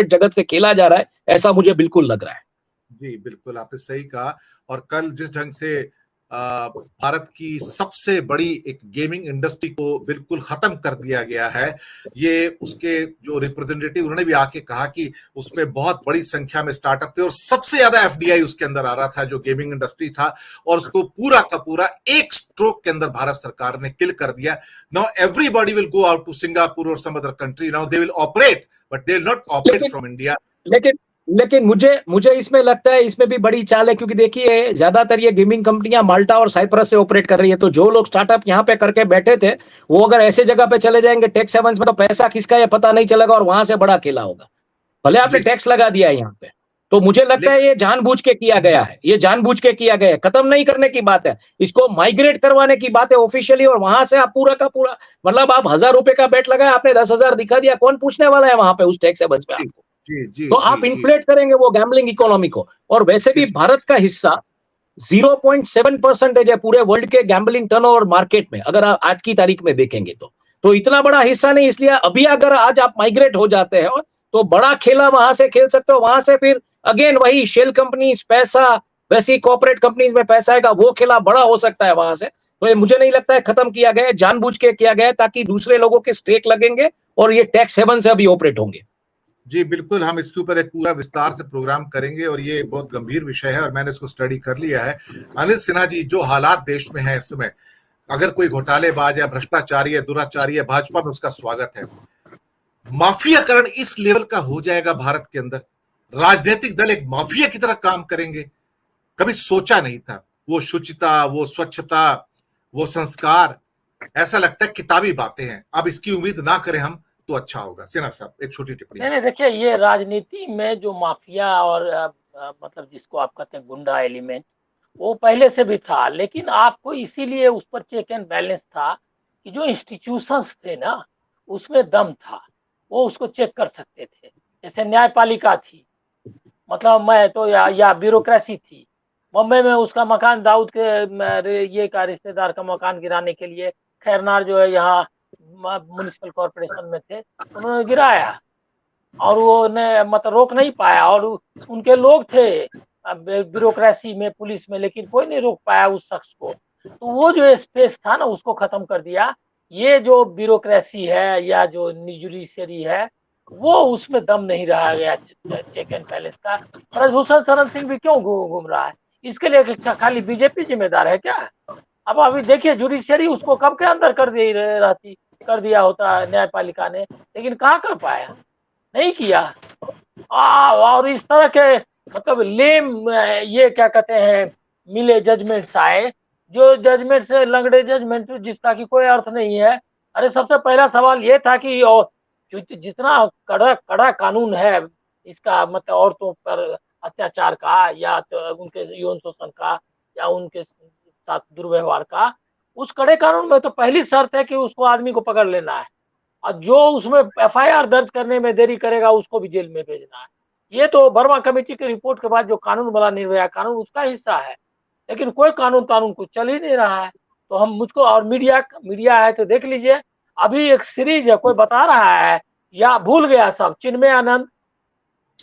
जगत से खेला जा रहा है, ऐसा मुझे बिल्कुल लग रहा है। जी बिल्कुल, आपने सही कहा। और कल जिस ढंग से भारत की सबसे बड़ी एक गेमिंग इंडस्ट्री को बिल्कुल खत्म कर दिया गया है, ये उसके जो रिप्रेजेंटेटिव उन्होंने भी आके कहा कि उसमें बहुत बड़ी संख्या में स्टार्टअप थे और सबसे ज्यादा एफडीआई उसके अंदर आ रहा था जो गेमिंग इंडस्ट्री था, और उसको पूरा का पूरा एक स्ट्रोक के अंदर भारत सरकार ने किल कर दिया। Now everybody will go out to Singapore और some other country, now they will operate but they will not operate from India. लेकिन मुझे इसमें लगता है इसमें भी बड़ी चाल है, क्योंकि देखिए ज्यादातर ये गेमिंग कंपनियां माल्टा और साइप्रस से ऑपरेट कर रही है, तो जो लोग स्टार्टअप यहाँ पे करके बैठे थे वो अगर ऐसे जगह पे चले जाएंगे टैक्स हेवंस में, तो पैसा किसका ये पता नहीं चलेगा और वहां से बड़ा खेला होगा। भले आपने टैक्स लगा दिया है यहाँ पे, तो मुझे लगता है ये जानबूझ के किया गया है, ये जानबूझ के किया गया है। खत्म नहीं करने की बात है, इसको माइग्रेट करवाने की बात है ऑफिशियली, और वहां से आप पूरा का पूरा, मतलब आप 1000 रुपए का बेट लगाया, आपने 10,000 दिखा दिया, कौन पूछने वाला है वहां पे उस टैक्स हेवंस में आपको। तो आप इन्फ्लेट करेंगे वो गैम्बलिंग इकोनॉमी को। और वैसे भी भारत का हिस्सा 0.7% है पूरे वर्ल्ड के गैम्बलिंग टर्नओवर मार्केट में, अगर आज की तारीख में देखेंगे तो इतना बड़ा हिस्सा नहीं। इसलिए अभी अगर आज आप माइग्रेट हो जाते हैं तो बड़ा खेला वहां से खेल सकते हो, वहां से फिर अगेन वही शेल कंपनीज पैसा, वैसी कॉर्पोरेट कंपनीज में पैसा आएगा, वो खेला बड़ा हो सकता है वहां से। तो ये मुझे नहीं लगता है खत्म किया गया है, जानबूझ के किया गया है ताकि दूसरे लोगों के स्टेक लगेंगे और ये टैक्स हेवन से अभी ऑपरेट होंगे। जी बिल्कुल, हम इसके ऊपर एक पूरा विस्तार से प्रोग्राम करेंगे और ये बहुत गंभीर विषय है और मैंने इसको स्टडी कर लिया है। अनिल सिन्हा जी, जो हालात देश में है इस समय, अगर कोई घोटालेबाज या भ्रष्टाचारी या दुराचारी है, भाजपा में उसका स्वागत है। माफियाकरण इस लेवल का हो जाएगा भारत के अंदर, राजनीतिक दल एक माफिया की तरह काम करेंगे, कभी सोचा नहीं था। वो शुचिता, वो स्वच्छता, वो संस्कार, ऐसा लगता है किताबी बातें हैं। अब इसकी उम्मीद ना करें हम तो अच्छा होगा। सिन्हा साहब एक छोटी टिप्पणी। नहीं देखिए, ये राजनीति में जो माफिया और मतलब जिसको आप कहते हैं गुंडा एलिमेंट, वो पहले से भी था, लेकिन आपको इसीलिए उस पर चेक एंड बैलेंस था कि जो इंस्टीट्यूशंस थे ना उसमें दम था, वो उसको चेक कर सकते थे। जैसे न्यायपालिका थी, मतलब मैं तो या ब्यूरोक्रेसी थी। बम्बई में उसका मकान, दाऊद के ये का रिश्तेदार का मकान गिराने के लिए खैरनार जो है यहाँ म्युनिसिपल कॉर्पोरेशन में थे, उन्होंने गिराया और वो ने मतलब रोक नहीं पाया, और उनके लोग थे ब्यूरोक्रेसी में, पुलिस में, लेकिन कोई नहीं रोक पाया उस शख्स को। तो वो जो स्पेस था ना उसको खत्म कर दिया। ये जो ब्यूरोक्रेसी है या जो जुडिशरी है, वो उसमें दम नहीं रहा गया चेक एंड बैलेंस का। ब्रजभूषण शरण सिंह भी क्यों घूम रहा है? इसके लिए खाली बीजेपी जिम्मेदार है क्या? अब अभी देखिए जुडिशरी उसको कब के अंदर कर दिया होता न्यायपालिका ने, लेकिन कहाँ कर पाया, नहीं किया। और इस तरह के मतलब लेम ये क्या कहते हैं मिले जजमेंट्स आए, जो जजमेंट से लंगड़े जजमेंट जिसका कि कोई अर्थ नहीं है। अरे सबसे पहला सवाल ये था कि जितना कड़ा कानून है इसका, मतलब औरतों पर अत्याचार का या तो उनके यौन शोषण का या उनके साथ दुर्व्यवहार का, उस कड़े कानून में तो पहली शर्त है कि उसको आदमी को पकड़ लेना है, और जो उसमें एफआईआर दर्ज करने में देरी करेगा उसको भी जेल में भेजना है। ये तो वर्मा कमेटी की रिपोर्ट के बाद जो कानून बना, निर्भया कानून, उसका हिस्सा है। लेकिन कोई कानून कुछ चल ही नहीं रहा है। तो हम मुझको, और मीडिया है तो देख लीजिए, अभी एक सीरीज है, कोई बता रहा है या भूल गया सब, चिन्मय आनंद,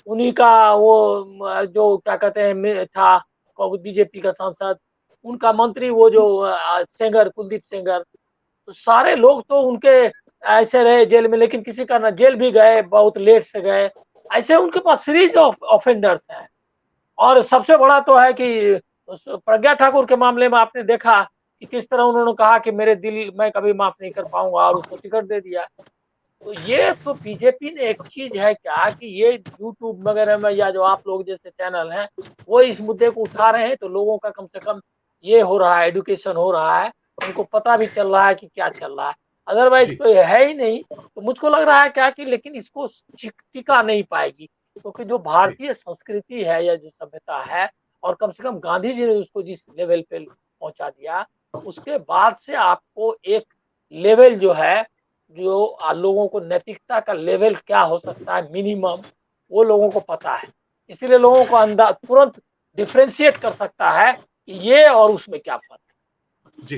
उन्हीं का वो जो क्या कहते हैं था बीजेपी का सांसद, उनका मंत्री वो जो सेंगर, कुलदीप सेंगर, तो सारे लोग तो उनके ऐसे रहे जेल में, लेकिन किसी का ना जेल भी गए, बहुत लेट से गए। ऐसे उनके पास सीरीज ऑफ ऑफेंडर्स हैं। और सबसे बड़ा तो है कि प्रज्ञा ठाकुर के मामले में आपने देखा कि किस तरह उन्होंने कहा कि मेरे दिल मैं कभी माफ नहीं कर पाऊंगा, और उसको टिकट दे दिया। तो ये तो बीजेपी ने एक चीज है क्या कि ये यूट्यूब वगैरह में या जो आप लोग जैसे चैनल हैं वो इस मुद्दे को उठा रहे हैं, तो लोगों का कम से कम ये हो रहा है, एडुकेशन हो रहा है, उनको पता भी चल रहा है कि क्या चल रहा है। अदरवाइज तो है ही नहीं। तो मुझको लग रहा है क्या कि लेकिन इसको टिका नहीं पाएगी, क्योंकि जो भारतीय संस्कृति है या जो सभ्यता है, और कम से कम गांधी जी ने उसको जिस लेवल पे पहुंचा दिया, उसके बाद से आपको एक लेवल जो है, जो लोगों को नैतिकता का लेवल क्या हो सकता है मिनिमम, वो लोगों को पता है। इसीलिए लोगों को अंदाज तुरंत डिफ्रेंशिएट कर सकता है कि ये और उसमें क्या फर्क है। जी,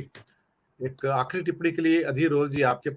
एक आखिरी टिप्पणी के लिए अधीर रोल जी आपके